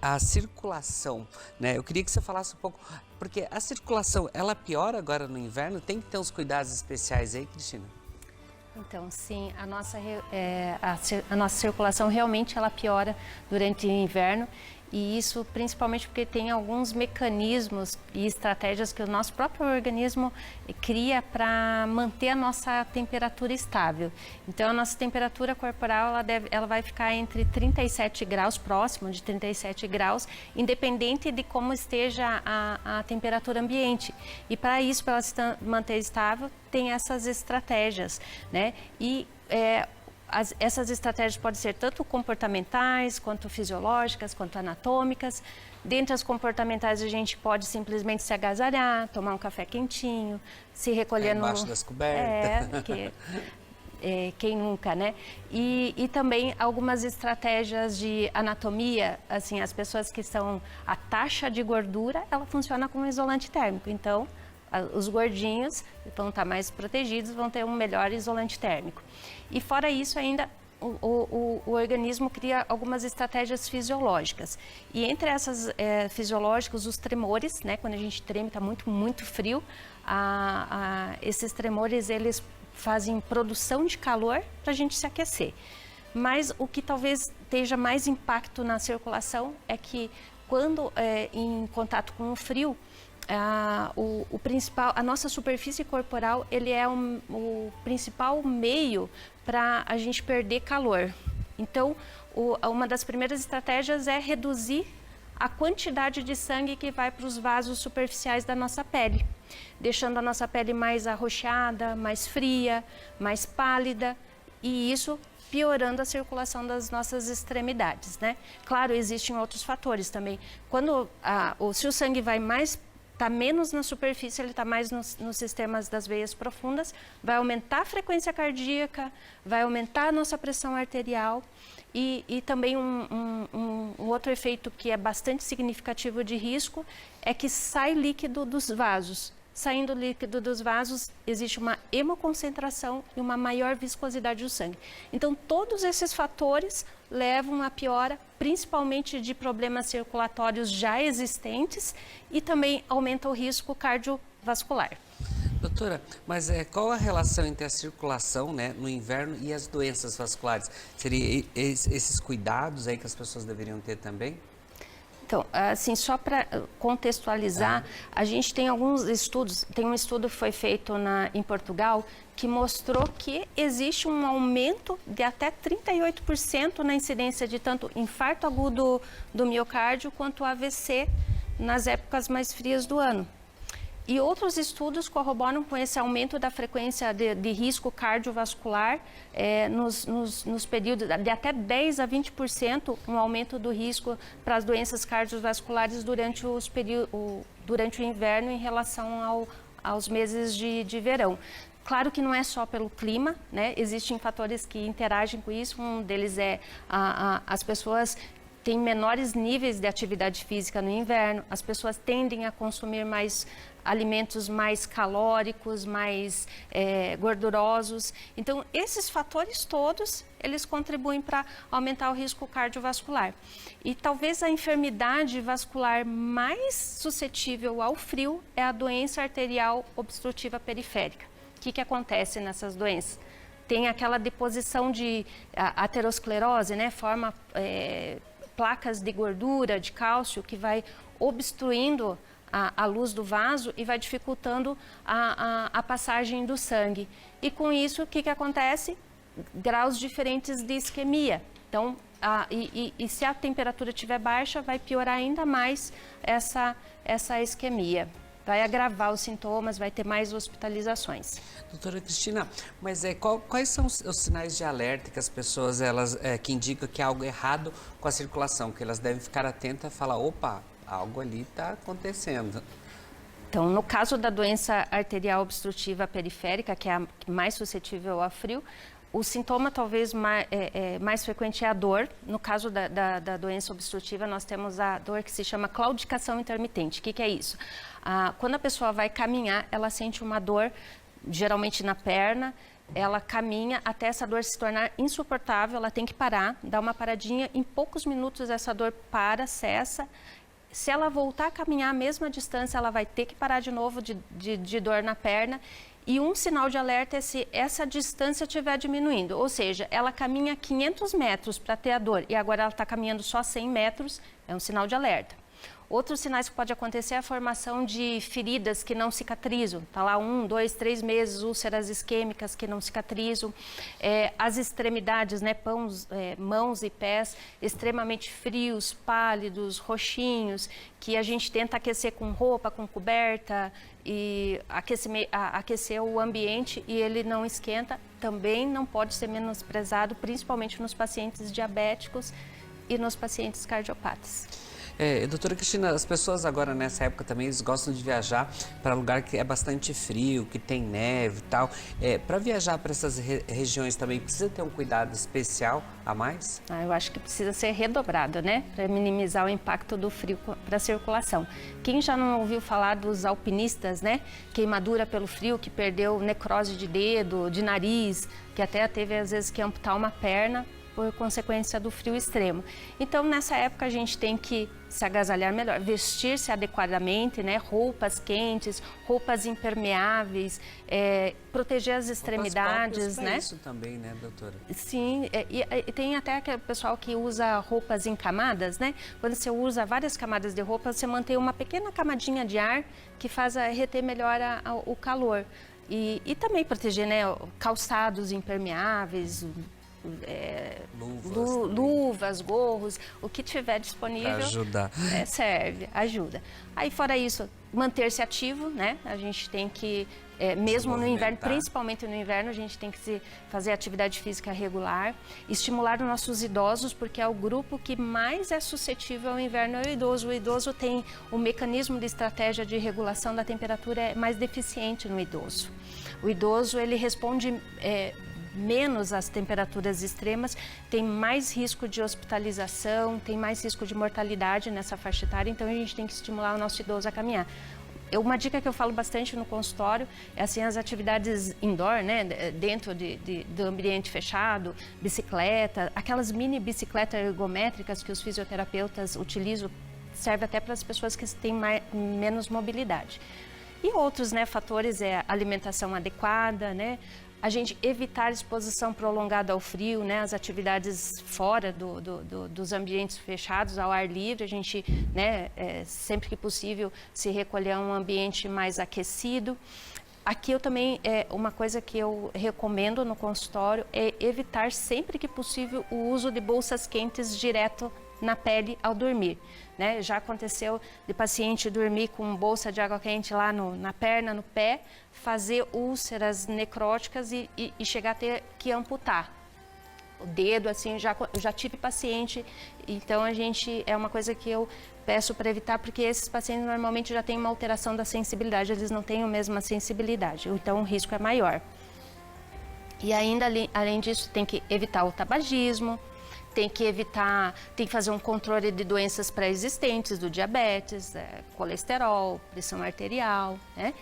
a circulação, né? Eu queria que você falasse um pouco, porque a circulação, ela piora agora no inverno? Tem que ter uns cuidados especiais aí, Cristina? Então, sim, a nossa circulação realmente ela piora durante o inverno, e isso principalmente porque tem alguns mecanismos e estratégias que o nosso próprio organismo cria para manter a nossa temperatura estável. Então, a nossa temperatura corporal ela vai ficar entre 37 graus, próximo de 37 graus, independente de como esteja a temperatura ambiente. E para isso, para ela se manter estável, tem essas estratégias, né? E essas estratégias podem ser tanto comportamentais, quanto fisiológicas, quanto anatômicas. Dentre as comportamentais, a gente pode simplesmente se agasalhar, tomar um café quentinho, se recolher embaixo das cobertas. Quem nunca, né? E também algumas estratégias de anatomia, assim, as pessoas que são... A taxa de gordura, ela funciona como isolante térmico, então... Os gordinhos vão estar mais protegidos, vão ter um melhor isolante térmico. E fora isso ainda, o organismo cria algumas estratégias fisiológicas. E entre essas fisiológicas, os tremores, né? Quando a gente treme, está muito frio, esses tremores, eles fazem produção de calor para a gente se aquecer. Mas o que talvez esteja mais impacto na circulação é que quando em contato com o frio, a nossa superfície corporal, ele é o principal meio para a gente perder calor. Então, uma das primeiras estratégias é reduzir a quantidade de sangue que vai para os vasos superficiais da nossa pele, deixando a nossa pele mais arroxeada, mais fria, mais pálida, e isso piorando a circulação das nossas extremidades, né? Claro, existem outros fatores também. Se o sangue vai está menos na superfície, ele está mais nos sistemas das veias profundas, vai aumentar a frequência cardíaca, vai aumentar a nossa pressão arterial e também um outro efeito que é bastante significativo de risco é que sai líquido dos vasos. Saindo líquido dos vasos, existe uma hemoconcentração e uma maior viscosidade do sangue. Então, todos esses fatores levam à piora, principalmente de problemas circulatórios já existentes e também aumenta o risco cardiovascular. Doutora, mas qual a relação entre a circulação, né, no inverno e as doenças vasculares? Seria esses cuidados aí que as pessoas deveriam ter também? Então, assim, só para contextualizar, a gente tem alguns estudos, tem um estudo que foi feito em Portugal que mostrou que existe um aumento de até 38% na incidência de tanto infarto agudo do miocárdio quanto AVC nas épocas mais frias do ano. E outros estudos corroboram com esse aumento da frequência de risco cardiovascular nos períodos de até 10 a 20%, um aumento do risco para as doenças cardiovasculares durante o inverno em relação aos meses de verão. Claro que não é só pelo clima, né? Existem fatores que interagem com isso, um deles é as pessoas têm menores níveis de atividade física no inverno, as pessoas tendem a consumir mais alimentos mais calóricos, mais gordurosos. Então, esses fatores todos, eles contribuem para aumentar o risco cardiovascular. E talvez a enfermidade vascular mais suscetível ao frio é a doença arterial obstrutiva periférica. O que acontece nessas doenças? Tem aquela deposição de aterosclerose, né? Forma placas de gordura, de cálcio, que vai obstruindo a luz do vaso e vai dificultando a passagem do sangue. E com isso, o que acontece? Graus diferentes de isquemia. Então, se a temperatura estiver baixa, vai piorar ainda mais essa isquemia. Vai agravar os sintomas, vai ter mais hospitalizações. Doutora Cristina, mas quais são os sinais de alerta que as pessoas que indicam que há algo errado com a circulação, que elas devem ficar atentas e falar, opa, algo ali está acontecendo? Então, no caso da doença arterial obstrutiva periférica, que é a mais suscetível a frio, o sintoma talvez mais frequente é a dor. No caso da doença obstrutiva, nós temos a dor que se chama claudicação intermitente. O que é isso? Quando a pessoa vai caminhar, ela sente uma dor, geralmente na perna, ela caminha até essa dor se tornar insuportável, ela tem que parar, dar uma paradinha, em poucos minutos essa dor para, cessa. Se ela voltar a caminhar a mesma distância, ela vai ter que parar de novo de dor na perna. E um sinal de alerta é se essa distância estiver diminuindo, ou seja, ela caminha 500 metros para ter a dor e agora ela está caminhando só 100 metros, é um sinal de alerta. Outros sinais que pode acontecer é a formação de feridas que não cicatrizam. Está lá 1, 2, 3 meses, úlceras isquêmicas que não cicatrizam. As extremidades, né, mãos e pés extremamente frios, pálidos, roxinhos, que a gente tenta aquecer com roupa, com coberta e aquecer o ambiente e ele não esquenta. Também não pode ser menosprezado, principalmente nos pacientes diabéticos e nos pacientes cardiopatas. Doutora Cristina, as pessoas agora nessa época também eles gostam de viajar para lugar que é bastante frio, que tem neve e tal. Para viajar para essas regiões também precisa ter um cuidado especial a mais? Eu acho que precisa ser redobrado, né? Para minimizar o impacto do frio para a circulação. Quem já não ouviu falar dos alpinistas, né? Queimadura pelo frio, que perdeu necrose de dedo, de nariz, que até teve às vezes que amputar uma perna por consequência do frio extremo. Então, nessa época, a gente tem que se agasalhar melhor, vestir-se adequadamente, né? Roupas quentes, roupas impermeáveis, proteger as extremidades, né? Isso também, né, doutora? Sim, e tem até aquele pessoal que usa roupas em camadas, né? Quando você usa várias camadas de roupa, você mantém uma pequena camadinha de ar que faz reter melhor o calor. E também proteger, né? Calçados impermeáveis, luvas, gorros, o que tiver disponível. Pra ajudar. Serve, ajuda. Aí fora isso, manter-se ativo, né? A gente tem que, mesmo no inverno, principalmente no inverno, a gente tem que fazer atividade física regular, estimular os nossos idosos, porque é o grupo que mais é suscetível ao inverno, é o idoso. O idoso tem o mecanismo de estratégia de regulação da temperatura mais deficiente no idoso. O idoso, ele responde menos às temperaturas extremas, tem mais risco de hospitalização, tem mais risco de mortalidade nessa faixa etária, então a gente tem que estimular o nosso idoso a caminhar. Uma dica que eu falo bastante no consultório é assim, as atividades indoor, né, dentro do ambiente fechado, bicicleta, aquelas mini bicicletas ergométricas que os fisioterapeutas utilizam, serve até para as pessoas que têm menos mobilidade. E outros, né, fatores é alimentação adequada, né, a gente evitar exposição prolongada ao frio, né, as atividades fora dos ambientes fechados, ao ar livre, a gente, né, sempre que possível, se recolher a um ambiente mais aquecido. Aqui eu também, uma coisa que eu recomendo no consultório é evitar sempre que possível o uso de bolsas quentes direto na pele ao dormir, né? Já aconteceu de paciente dormir com bolsa de água quente lá na perna, no pé, fazer úlceras necróticas e chegar a ter que amputar o dedo, assim, eu já tive paciente, então é uma coisa que eu peço para evitar, porque esses pacientes normalmente já têm uma alteração da sensibilidade, eles não têm a mesma sensibilidade, então o risco é maior. E ainda, além disso, tem que evitar o tabagismo, tem que fazer um controle de doenças pré-existentes, do diabetes, colesterol, pressão arterial, né?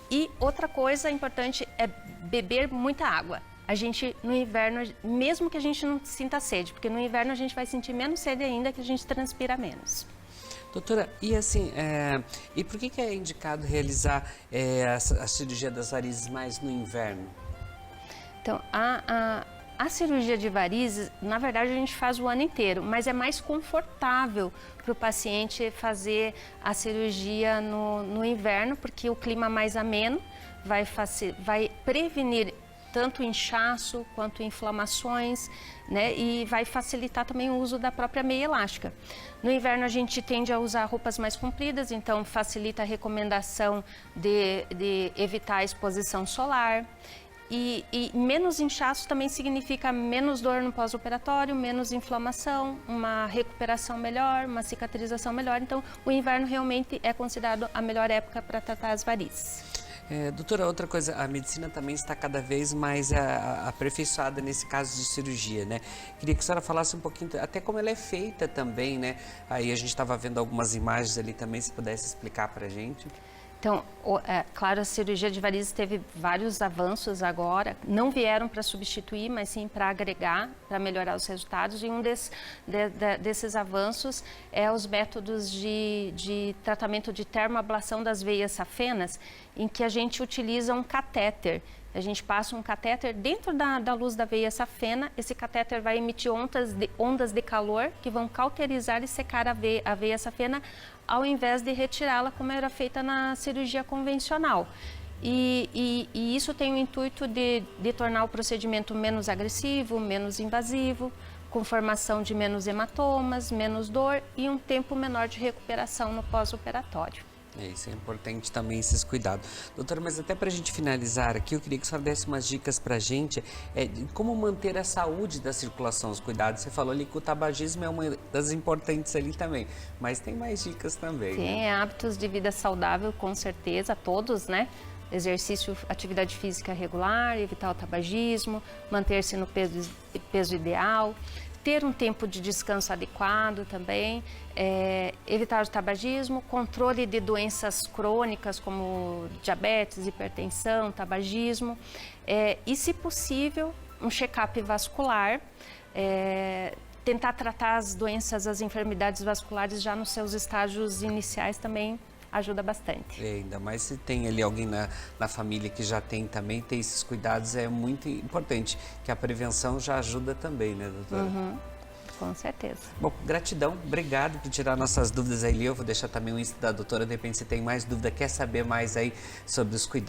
E outra coisa importante é beber muita água. A gente, no inverno, mesmo que a gente não sinta sede, porque no inverno a gente vai sentir menos sede ainda, que a gente transpira menos. Doutora, e assim, e por que é indicado realizar a cirurgia das varizes mais no inverno? Então, a cirurgia de varizes, na verdade, a gente faz o ano inteiro, mas é mais confortável para o paciente fazer a cirurgia no inverno, porque o clima mais ameno vai prevenir tanto inchaço quanto inflamações, né? E vai facilitar também o uso da própria meia elástica. No inverno a gente tende a usar roupas mais compridas, então facilita a recomendação de evitar a exposição solar. E menos inchaço também significa menos dor no pós-operatório, menos inflamação, uma recuperação melhor, uma cicatrização melhor. Então, o inverno realmente é considerado a melhor época para tratar as varizes. Doutora, outra coisa, a medicina também está cada vez mais aperfeiçoada nesse caso de cirurgia, né? Queria que a senhora falasse um pouquinho, até como ela é feita também, né? Aí a gente estava vendo algumas imagens ali também, se pudesse explicar para a gente. Então, claro, a cirurgia de varizes teve vários avanços agora, não vieram para substituir, mas sim para agregar, para melhorar os resultados, e um desses avanços é os métodos de tratamento de termoablação das veias safenas, em que a gente utiliza um catéter. A gente passa um catéter dentro da luz da veia safena, esse catéter vai emitir ondas de calor que vão cauterizar e secar a veia safena, ao invés de retirá-la como era feita na cirurgia convencional. E isso tem o intuito de tornar o procedimento menos agressivo, menos invasivo, com formação de menos hematomas, menos dor e um tempo menor de recuperação no pós-operatório. Isso é importante também, esses cuidados. Doutora, mas até para a gente finalizar aqui, eu queria que a senhora desse umas dicas para a gente de como manter a saúde da circulação, os cuidados. Você falou ali que o tabagismo é uma das importantes ali também, mas tem mais dicas também. Tem, né? hábitos de vida saudável, com certeza, todos, né? Exercício, atividade física regular, evitar o tabagismo, manter-se no peso ideal, ter um tempo de descanso adequado também, evitar o tabagismo, controle de doenças crônicas como diabetes, hipertensão, tabagismo, e, se possível, um check-up vascular, tentar tratar as doenças, as enfermidades vasculares já nos seus estágios iniciais também ajuda bastante. Ainda mais se tem ali alguém na família que já tem também, ter esses cuidados é muito importante, que a prevenção já ajuda também, né, doutora? Uhum, com certeza. Bom, gratidão, obrigado por tirar nossas dúvidas aí, eu vou deixar também o Insta da doutora, de repente se tem mais dúvida, quer saber mais aí sobre os cuidados.